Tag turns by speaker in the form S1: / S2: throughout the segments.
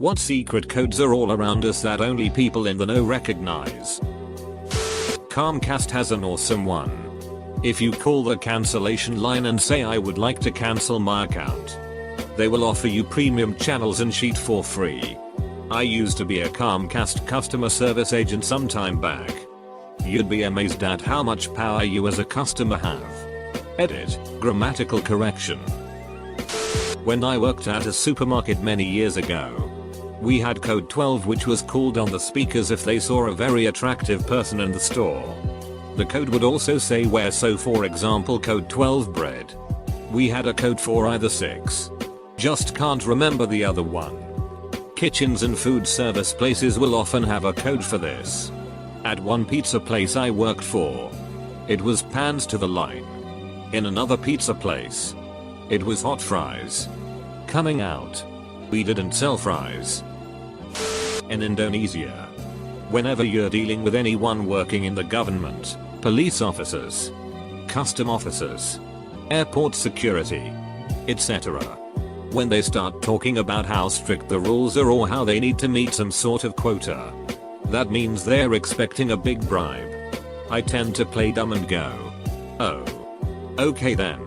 S1: What secret codes are all around us that only people in the know recognize? Comcast has an awesome one. If you call the cancellation line and say I would like to cancel my account, they will offer you premium channels and sheet for free. I used to be a Comcast customer service agent some time back. You'd be amazed at how much power you as a customer have. Edit, grammatical correction. When I worked at a supermarket many years ago, we had code 12 which was called on the speakers if they saw a very attractive person in the store. The code would also say where, so for example code 12 bread. We had a code for either 6. Just can't remember the other one. Kitchens and food service places will often have a code for this. At one pizza place I worked for, it was pans to the line. In another pizza place, it was hot fries. Coming out, we didn't sell fries. In Indonesia, whenever you're dealing with anyone working in the government, police officers, custom officers, airport security, etc., when they start talking about how strict the rules are or how they need to meet some sort of quota, that means they're expecting a big bribe. I tend to play dumb and go, oh, okay then.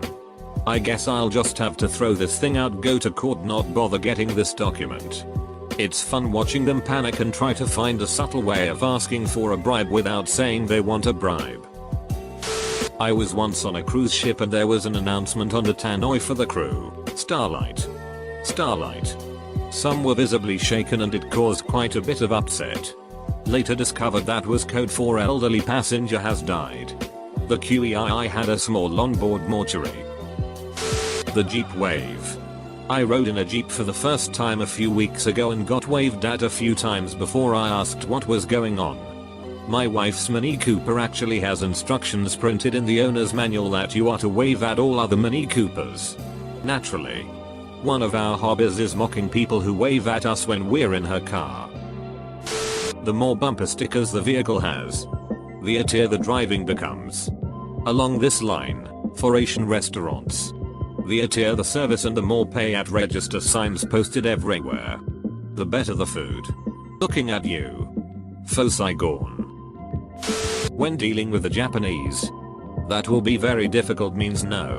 S1: I guess I'll just have to throw this thing out, go to court, not bother getting this document. It's fun watching them panic and try to find a subtle way of asking for a bribe without saying they want a bribe. I was once on a cruise ship and there was an announcement on the tannoy for the crew, Starlight. Starlight. Some were visibly shaken and it caused quite a bit of upset. Later discovered that was code for elderly passenger has died. The QEII had a small longboard mortuary. The Jeep wave. I rode in a Jeep for the first time a few weeks ago and got waved at a few times before I asked what was going on. My wife's Mini Cooper actually has instructions printed in the owner's manual that you are to wave at all other Mini Coopers. Naturally, one of our hobbies is mocking people who wave at us when we're in her car. The more bumper stickers the vehicle has, the attier the driving becomes. Along this line, for Asian restaurants, the attier the service and the more pay at register signs posted everywhere, the better the food. Looking at you. Faux Saigon. When dealing with the Japanese, that will be very difficult means no.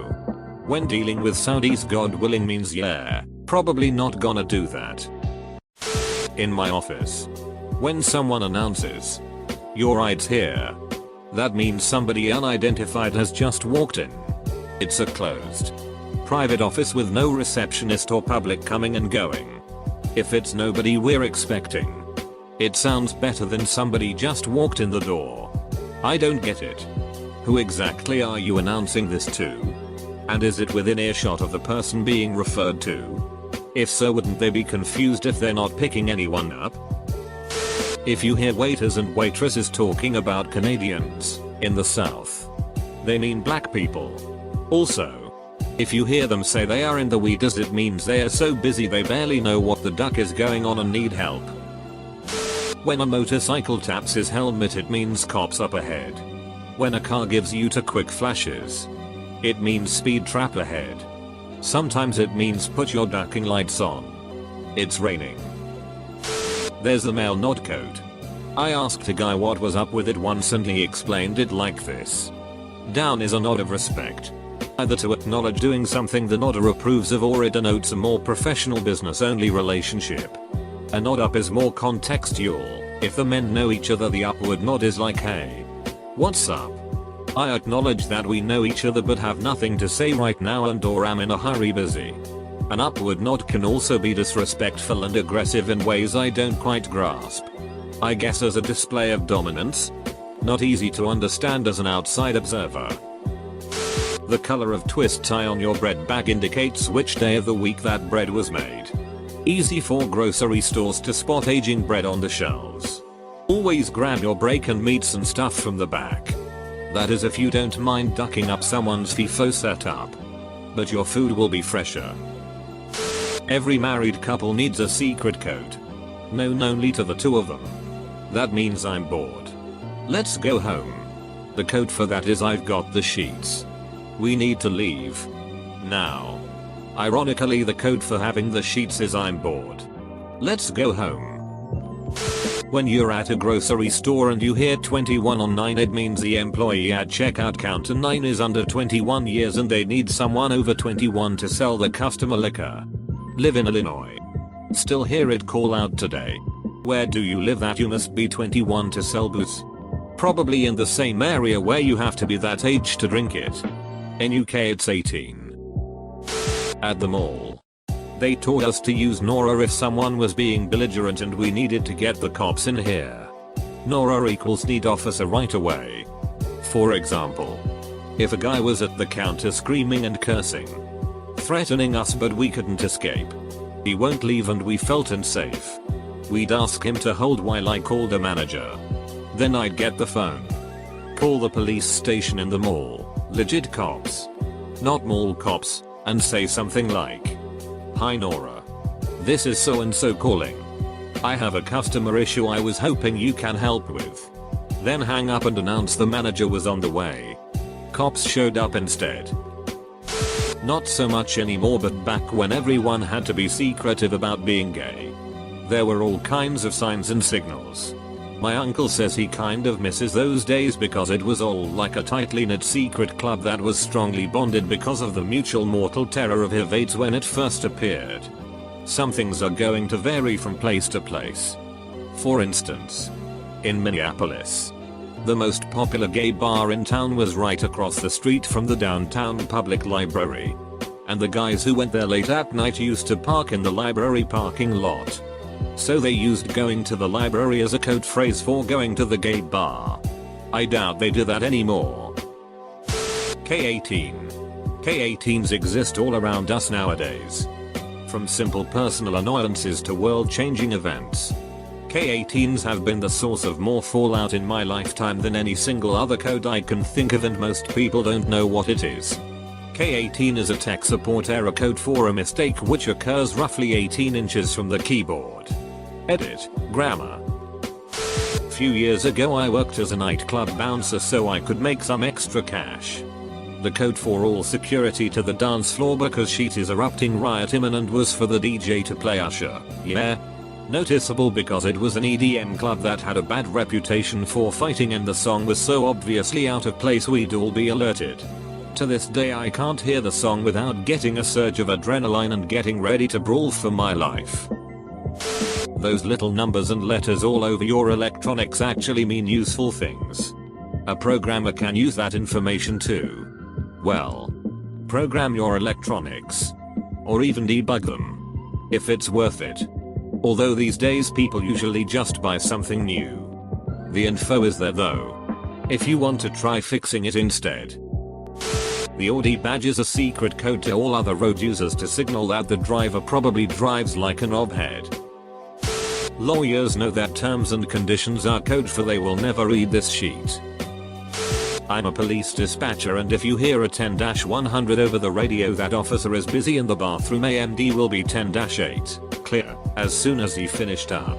S1: When dealing with Saudis, God willing means yeah, probably not gonna do that. In my office, when someone announces, "Your ride's here," that means somebody unidentified has just walked in. It's a closed, private office with no receptionist or public coming and going. If it's nobody we're expecting, it sounds better than somebody just walked in the door. I don't get it. Who exactly are you announcing this to? And is it within earshot of the person being referred to? If so, wouldn't they be confused if they're not picking anyone up? If you hear waiters and waitresses talking about Canadians in the South, they mean black people. Also, if you hear them say they are in the weeders, it means they are so busy they barely know what the duck is going on and need help. When a motorcycle taps his helmet, it means cops up ahead. When a car gives you two quick flashes, it means speed trap ahead. Sometimes it means put your ducking lights on. It's raining. There's the male nod code. I asked a guy what was up with it once and he explained it like this. Down is a nod of respect. Either to acknowledge doing something the nodder approves of, or it denotes a more professional business only relationship. A nod up is more contextual. If the men know each other, the upward nod is like, hey, what's up? I acknowledge that we know each other but have nothing to say right now and or am in a hurry busy. An upward nod can also be disrespectful and aggressive in ways I don't quite grasp. I guess as a display of dominance. Not easy to understand as an outside observer. The color of twist tie on your bread bag indicates which day of the week that bread was made. Easy for grocery stores to spot aging bread on the shelves. Always grab your break and meats and stuff from the back. That is if you don't mind ducking up someone's FIFO setup. But your food will be fresher. Every married couple needs a secret code. Known only to the two of them. That means I'm bored. Let's go home. The code for that is I've got the sheets. We need to leave. Now. Ironically, the code for having the sheets is I'm bored. Let's go home. When you're at a grocery store and you hear 21 on 9, it means the employee at checkout counter 9 is under 21 years and they need someone over 21 to sell the customer liquor. Live in Illinois. Still hear it call out today. Where do you live that you must be 21 to sell booze? Probably in the same area where you have to be that age to drink it. In UK it's 18. At the mall. They taught us to use Nora if someone was being belligerent and we needed to get the cops in here. Nora equals need officer right away. For example, if a guy was at the counter screaming and cursing, threatening us but we couldn't escape, he won't leave and we felt unsafe, we'd ask him to hold while I called a manager. Then I'd get the phone. Call the police station in the mall, legit cops, not mall cops, and say something like, "Hi Nora. This is so and so calling. I have a customer issue I was hoping you can help with." Then hang up and announce the manager was on the way. Cops showed up instead. Not so much anymore, but back when everyone had to be secretive about being gay, there were all kinds of signs and signals. My uncle says he kind of misses those days because it was all like a tightly knit secret club that was strongly bonded because of the mutual mortal terror of HIV/AIDS when it first appeared. Some things are going to vary from place to place. For instance, in Minneapolis, the most popular gay bar in town was right across the street from the downtown public library. And the guys who went there late at night used to park in the library parking lot. So they used going to the library as a code phrase for going to the gay bar. I doubt they do that anymore. K18. K18s exist all around us nowadays. From simple personal annoyances to world-changing events. K18s have been the source of more fallout in my lifetime than any single other code I can think of, and most people don't know what it is. K18 is a tech support error code for a mistake which occurs roughly 18 inches from the keyboard. Edit. Grammar. Few years ago I worked as a nightclub bouncer so I could make some extra cash. The code for all security to the dance floor because shit is erupting riot imminent was for the DJ to play Usher. Yeah. Noticeable because it was an EDM club that had a bad reputation for fighting and the song was so obviously out of place we'd all be alerted. To this day I can't hear the song without getting a surge of adrenaline and getting ready to brawl for my life. Those little numbers and letters all over your electronics actually mean useful things. A programmer can use that information too. Well, program your electronics. Or even debug them. If it's worth it. Although these days people usually just buy something new. The info is there though. If you want to try fixing it instead. The Audi badge is a secret code to all other road users to signal that the driver probably drives like a knobhead. Lawyers know that terms and conditions are code for they will never read this sheet. I'm a police dispatcher and if you hear a 10-100 over the radio, that officer is busy in the bathroom. AMD will be 10-8, clear, as soon as he finished up.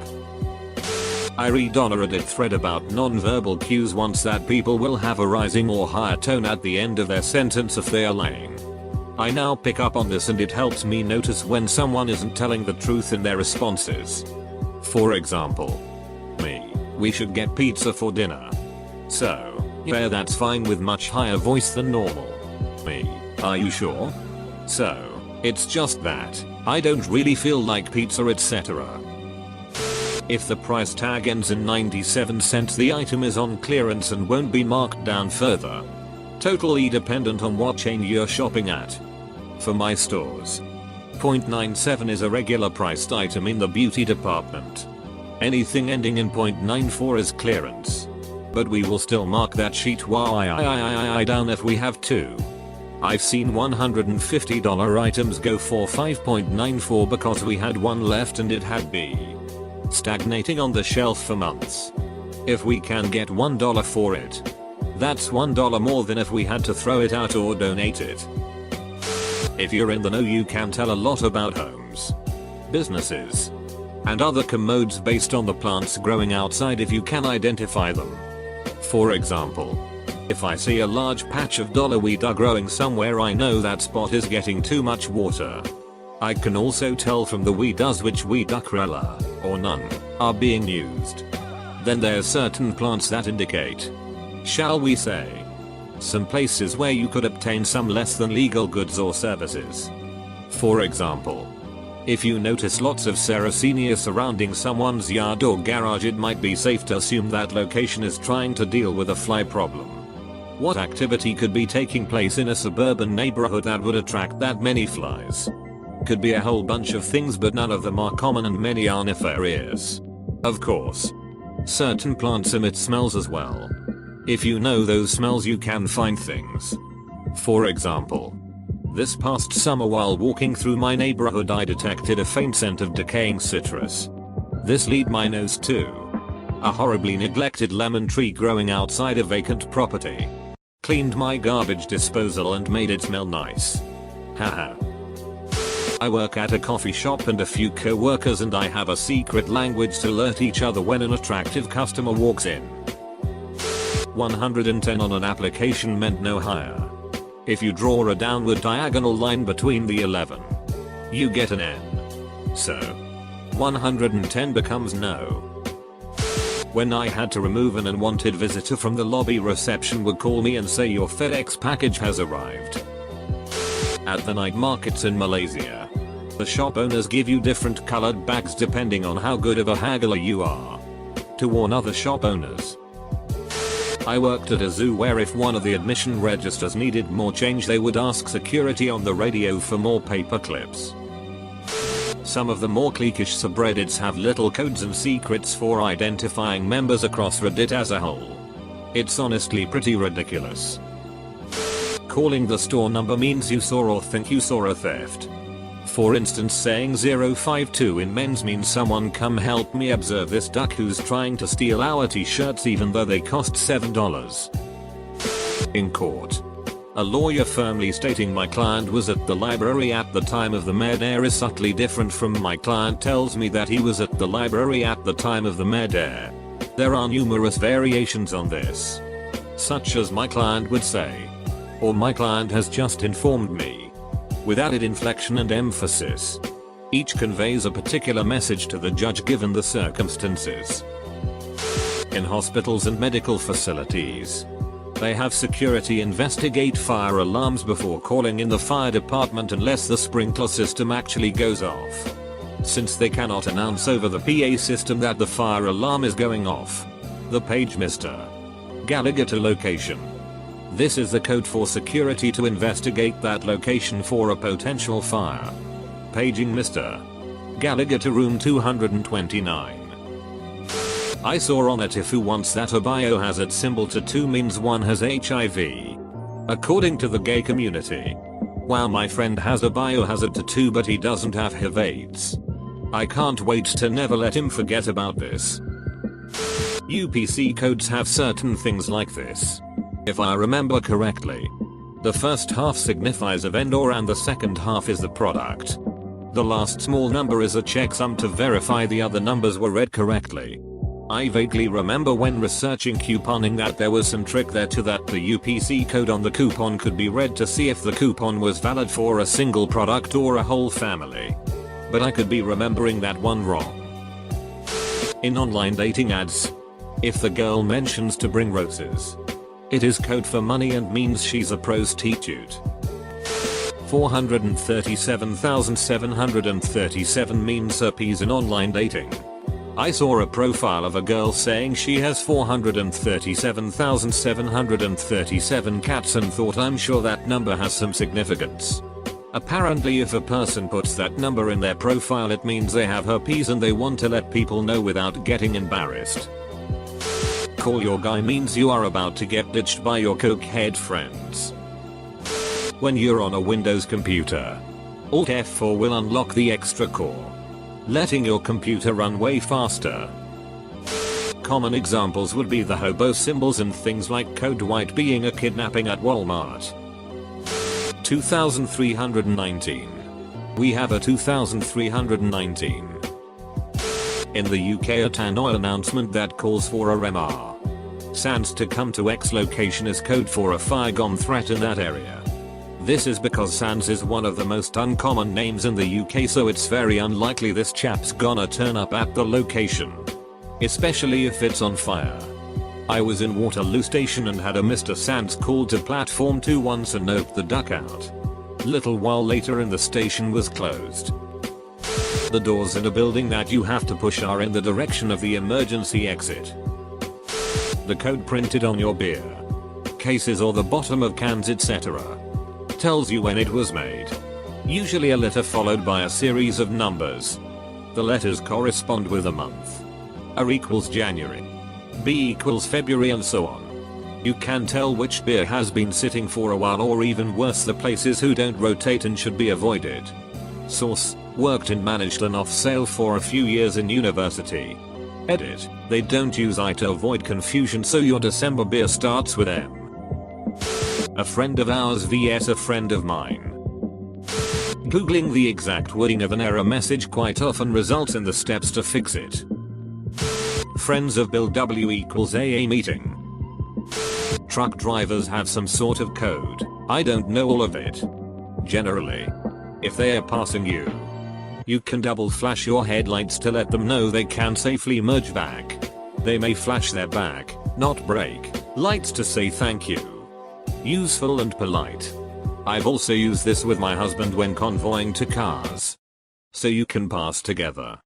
S1: I read on a Reddit thread about non-verbal cues once that people will have a rising or higher tone at the end of their sentence if they are lying. I now pick up on this and it helps me notice when someone isn't telling the truth in their responses. For example, me, we should get pizza for dinner. So, yeah, that's fine with much higher voice than normal. Me, are you sure? So, it's just that, I don't really feel like pizza, etc. If the price tag ends in 97 cents, the item is on clearance and won't be marked down further. Totally dependent on what chain you're shopping at. For my stores, 0.97 is a regular priced item in the beauty department. Anything ending in 0.94 is clearance. But we will still mark that sheet way down if we have to. I've seen $150 items go for 5.94 because we had one left and it had been stagnating on the shelf for months. If we can get $1 for it, that's $1 more than if we had to throw it out or donate it. If you're in the know, you can tell a lot about homes, businesses, and other commodes based on the plants growing outside if you can identify them. For example, if I see a large patch of dollarweed growing somewhere, I know that spot is getting too much water. I can also tell from the we does which we duckrella, or none, are being used. Then there's certain plants that indicate, shall we say, some places where you could obtain some less than legal goods or services. For example, if you notice lots of Sarracenia surrounding someone's yard or garage, it might be safe to assume that location is trying to deal with a fly problem. What activity could be taking place in a suburban neighborhood that would attract that many flies? Could be a whole bunch of things, but none of them are common and many are nefarious. Of course, certain plants emit smells as well. If you know those smells, you can find things. For example, this past summer while walking through my neighborhood, I detected a faint scent of decaying citrus. This led my nose to a horribly neglected lemon tree growing outside a vacant property. Cleaned my garbage disposal and made it smell nice. Haha. I work at a coffee shop and a few co-workers and I have a secret language to alert each other when an attractive customer walks in. 110 on an application meant no hire. If you draw a downward diagonal line between the 11, you get an N. So 110 becomes no. When I had to remove an unwanted visitor from the lobby, reception would call me and say your FedEx package has arrived. At the night markets in Malaysia, the shop owners give you different colored bags depending on how good of a haggler you are. To warn other shop owners. I worked at a zoo where if one of the admission registers needed more change, they would ask security on the radio for more paper clips. Some of the more cliquish subreddits have little codes and secrets for identifying members across Reddit as a whole. It's honestly pretty ridiculous. Calling the store number means you saw or think you saw a theft. For instance, saying 052 in men's means someone come help me observe this duck who's trying to steal our t-shirts even though they cost $7. In court, a lawyer firmly stating my client was at the library at the time of the murder is subtly different from my client tells me that he was at the library at the time of the murder. There are numerous variations on this, such as my client would say, or my client has just informed me, with added inflection and emphasis. Each conveys a particular message to the judge given the circumstances. In hospitals and medical facilities, they have security investigate fire alarms before calling in the fire department unless the sprinkler system actually goes off. Since they cannot announce over the PA system that the fire alarm is going off, the page Mr. Gallagher to location. This is the code for security to investigate that location for a potential fire. Paging Mr. Gallagher to room 229. I saw on a Tifu once that a biohazard symbol tattoo means one has HIV. According to the gay community. Wow, my friend has a biohazard tattoo but he doesn't have HIV/AIDS. I can't wait to never let him forget about this. UPC codes have certain things like this. If I remember correctly, the first half signifies a vendor and the second half is the product. The last small number is a checksum to verify the other numbers were read correctly. I vaguely remember when researching couponing that there was some trick there to that the UPC code on the coupon could be read to see if the coupon was valid for a single product or a whole family. But I could be remembering that one wrong. In online dating ads, if the girl mentions to bring roses, it is code for money and means she's a prostitute. 437,737 means herpes in online dating. I saw a profile of a girl saying she has 437,737 cats and thought I'm sure that number has some significance. Apparently if a person puts that number in their profile it means they have herpes and they want to let people know without getting embarrassed. Call your guy means you are about to get ditched by your cokehead friends. When you're on a Windows computer, Alt F4 will unlock the extra core, letting your computer run way faster. Common examples would be the hobo symbols and things like code white being a kidnapping at Walmart. 2319. We have a 2319. In the UK, a tannoy announcement that calls for a RMR. Sans to come to X location is code for a fire gone threat in that area. This is because Sans is one of the most uncommon names in the UK, so it's very unlikely this chap's gonna turn up at the location. Especially if it's on fire. I was in Waterloo Station and had a Mr. Sans call to platform 2 once and noped the duck out. Little while later and the station was closed. The doors in a building that you have to push are in the direction of the emergency exit. The code printed on your beer cases or the bottom of cans, etc. tells you when it was made. Usually a letter followed by a series of numbers. The letters correspond with a month. A equals January. B equals February and so on. You can tell which beer has been sitting for a while, or even worse, the places who don't rotate and should be avoided. Source: worked and managed an off sale for a few years in university. Edit: they don't use I to avoid confusion, so your December beer starts with M. A friend of ours vs a friend of mine. Googling the exact wording of an error message quite often results in the steps to fix it. Friends of Bill W equals AA meeting. Truck drivers have some sort of code. I don't know all of it. Generally, if they are passing you, you can double flash your headlights to let them know they can safely merge back. They may flash their back, not brake, lights to say thank you. Useful and polite. I've also used this with my husband when convoying to cars. So you can pass together.